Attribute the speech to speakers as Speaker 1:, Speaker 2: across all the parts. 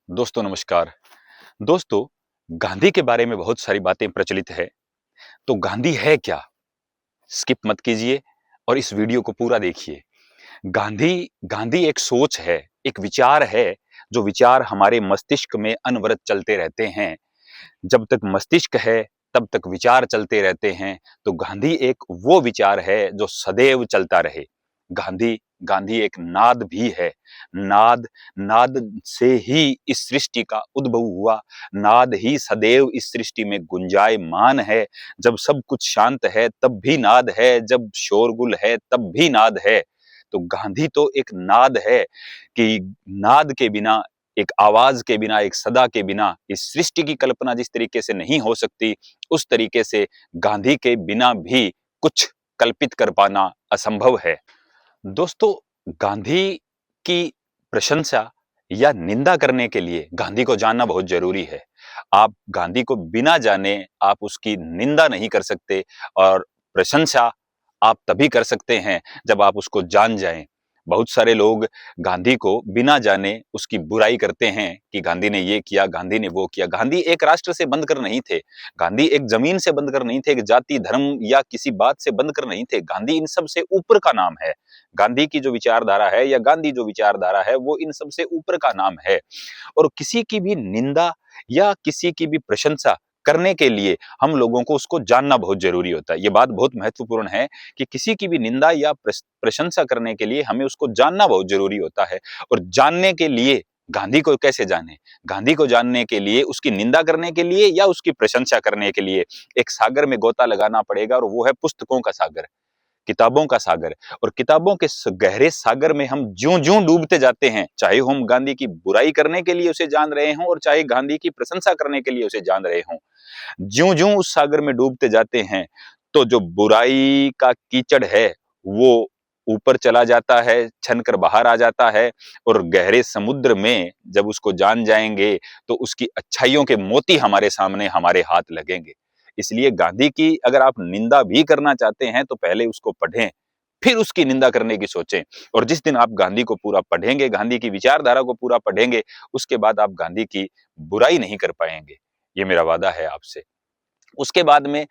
Speaker 1: दोस्तों नमस्कार। दोस्तों, गांधी के बारे में बहुत सारी बातें प्रचलित है। तो गांधी है क्या? स्किप मत कीजिए और इस वीडियो को पूरा देखिए। गांधी गांधी एक सोच है, एक विचार है, जो विचार हमारे मस्तिष्क में अनवरत चलते रहते हैं। जब तक मस्तिष्क है, तब तक विचार चलते रहते हैं। तो गांधी एक वो विचार है जो सदैव चलता रहे। गांधी गांधी एक नाद भी है। नाद नाद से ही इस सृष्टि का उद्भव हुआ। नाद ही सदैव इस सृष्टि में गुंजायमान है। जब सब कुछ शांत है तब भी नाद है, जब शोरगुल है तब भी नाद है। तो गांधी तो एक नाद है कि नाद के बिना, एक आवाज के बिना, एक सदा के बिना इस सृष्टि की कल्पना जिस तरीके से नहीं हो सकती, उस तरीके से गांधी के बिना भी कुछ कल्पित कर पाना असंभव है। दोस्तों, गांधी की प्रशंसा या निंदा करने के लिए गांधी को जानना बहुत जरूरी है। आप गांधी को बिना जाने आप उसकी निंदा नहीं कर सकते, और प्रशंसा आप तभी कर सकते हैं जब आप उसको जान जाएं। बहुत सारे लोग गांधी को बिना जाने उसकी बुराई करते हैं कि गांधी ने ये किया, गांधी ने वो किया। गांधी एक राष्ट्र से बंध कर नहीं थे, गांधी एक जमीन से बंध कर नहीं थे, एक जाति धर्म या किसी बात से बंध कर नहीं थे। गांधी इन सब से ऊपर का नाम है। गांधी की जो विचारधारा है या गांधी जो विचारधारा है वो इन सब से ऊपर का नाम है। और किसी की भी निंदा या किसी की भी प्रशंसा करने के लिए हम लोगों को उसको जानना बहुत जरूरी होता है। ये बात बहुत महत्वपूर्ण है कि किसी की भी निंदा या प्रशंसा करने के लिए हमें उसको जानना बहुत जरूरी होता है। और जानने के लिए गांधी को कैसे जाने? गांधी को जानने के लिए उसकी निंदा करने के लिए या उसकी प्रशंसा करने के लिए एक सागर में गोता लगाना पड़ेगा, और वो है पुस्तकों का सागर, किताबों का सागर। और किताबों के गहरे सागर में हम ज्यों-ज्यों डूबते जाते हैं, चाहे हम गांधी की बुराई करने के लिए उसे जान रहे हों और चाहे गांधी की प्रशंसा करने के लिए उसे जान रहे हों, ज्यों-ज्यों उस सागर में डूबते जाते हैं, तो जो बुराई का कीचड़ है, वो ऊपर चला जाता है, छनकर बाहर आ जाता है। और गहरे समुद्र में जब उसको जान जाएँगे, तो उसकी अच्छाइयों के मोती हमारे सामने, हमारे हाथ लगेंगे। इसलिए गांधी की अगर आप निंदा भी करना चाहते हैं, तो पहले उसको पढ़ें, फिर उसकी निंदा करने की सोचें। और जिस दिन आप गांधी को पूरा पढ़ेंगे, गांधी की विचारधारा को पूरा पढ़ेंगे, उसके बाद आप गांधी की बुराई नहीं कर पाएँगे। ये मेरा वादा है आपसे। उसके बाद में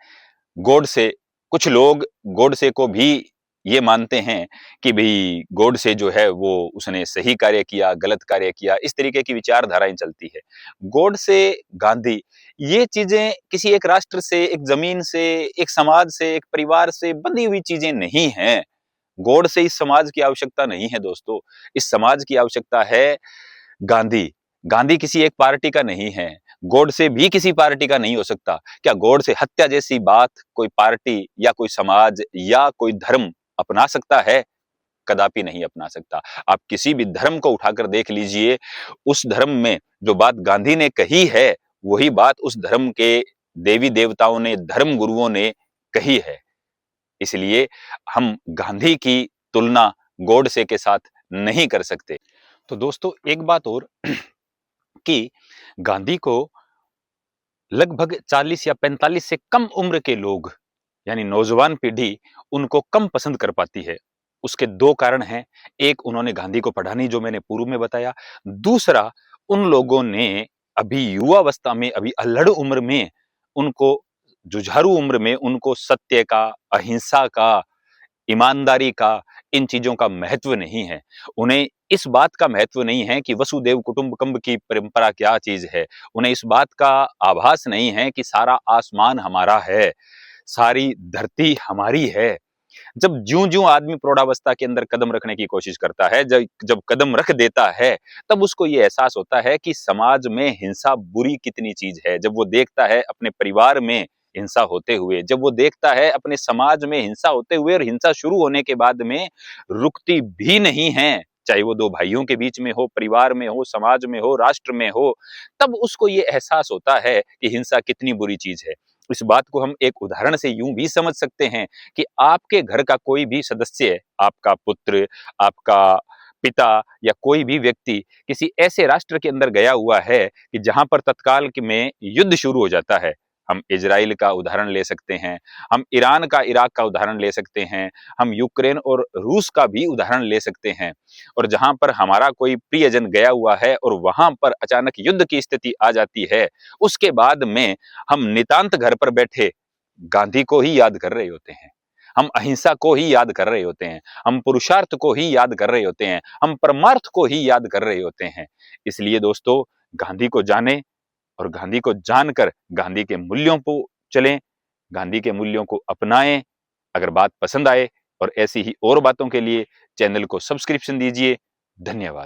Speaker 1: गॉडसे, कुछ लोग गॉडसे को भी ये मानते हैं कि भई गॉडसे जो है वो उसने सही कार्य किया, गलत कार्य किया, इस तरीके की विचारधाराएँ चलती है। गॉडसे, गांधी, ये चीज़ें किसी एक राष्ट्र से, एक ज़मीन से, एक समाज से, एक परिवार से बंधी हुई चीज़ें नहीं हैं। गॉडसे इस समाज की आवश्यकता नहीं है दोस्तों, इस समाज की आवश्यकता है गांधी। गांधी किसी एक पार्टी का नहीं है, गॉडसे भी किसी पार्टी का नहीं हो सकता। क्या गॉडसे हत्या जैसी बात कोई पार्टी या कोई समाज या कोई धर्म अपना सकता है? कदापि नहीं अपना सकता। आप किसी भी धर्म को उठाकर देख लीजिए, उस धर्म में जो बात गांधी ने कही है, वही बात उस धर्म के देवी-देवताओं ने, धर्म गुरुओं ने कही है। इसलिए हम गांधी की तुलना गॉडसे के साथ नहीं कर सकते। तो दोस्तों, एक बात और कि गांधी को लगभग 40 या 45 से कम उम्र के लोग, यानी नौजवान पीढ़ी, उनको कम पसंद कर पाती है। उसके 2 कारण हैं। एक, उन्होंने गांधी को पढ़ा नहीं, जो मैंने पूर्व में बताया। दूसरा, उन लोगों ने अभी युवावस्था में, अभी अल्हड़ उम्र में, उनको, जुझारू उम्र में उनको सत्य का, अहिंसा का, ईमानदारी का, इन चीज़ों का महत्व नहीं है। उन्हें इस बात का महत्व नहीं है कि वसुधैव कुटुंबकम की परंपरा क्या चीज़ है। उन्हें इस बात का आभास नहीं है कि सारा आसमान हमारा है, सारी धरती हमारी है। जब ज्यों-ज्यों आदमी प्रौढ़ावस्था के अंदर कदम रखने की कोशिश करता है, जब जब कदम रख देता है, तब उसको ये एहसास होता है कि समाज में हिंसा बुरी कितनी चीज़ है। जब वो देखता है अपने परिवार में हिंसा होते हुए, जब वो देखता है अपने समाज में हिंसा होते हुए, और हिंसा शुरू होने के बाद में रुकती भी नहीं है, चाहे वो 2 भाइयों के बीच में हो, परिवार में हो, समाज में हो, राष्ट्र में हो, तब उसको ये एहसास होता है कि हिंसा कितनी बुरी चीज़ है। इस बात को हम एक उदाहरण से यूँ भी समझ सकते हैं कि आपके घर का कोई भी सदस्य, आपका पुत्र, आपका पिता या कोई भी व्यक्ति किसी ऐसे राष्ट्र के अंदर गया हुआ है कि जहाँ पर तत्काल में युद्ध शुरू हो जाता है। हम इजराइल का उदाहरण ले सकते हैं, हम ईरान का, इराक का उदाहरण ले सकते हैं, हम यूक्रेन और रूस का भी उदाहरण ले सकते हैं। और जहां पर हमारा कोई प्रियजन गया हुआ है और वहां पर अचानक युद्ध की स्थिति आ जाती है, उसके बाद में हम नितांत घर पर बैठे गांधी को ही याद कर रहे होते हैं, हम अहिंसा को ही याद कर रहे होते हैं, हम पुरुषार्थ को ही याद कर रहे होते हैं, हम परमार्थ को ही याद कर रहे होते हैं। इसलिए दोस्तों, गांधी को जाने और गांधी को जानकर गांधी के मूल्यों को चलें, गांधी के मूल्यों को अपनाएं। अगर बात पसंद आए और ऐसी ही और बातों के लिए चैनल को सब्सक्रिप्शन दीजिए। धन्यवाद।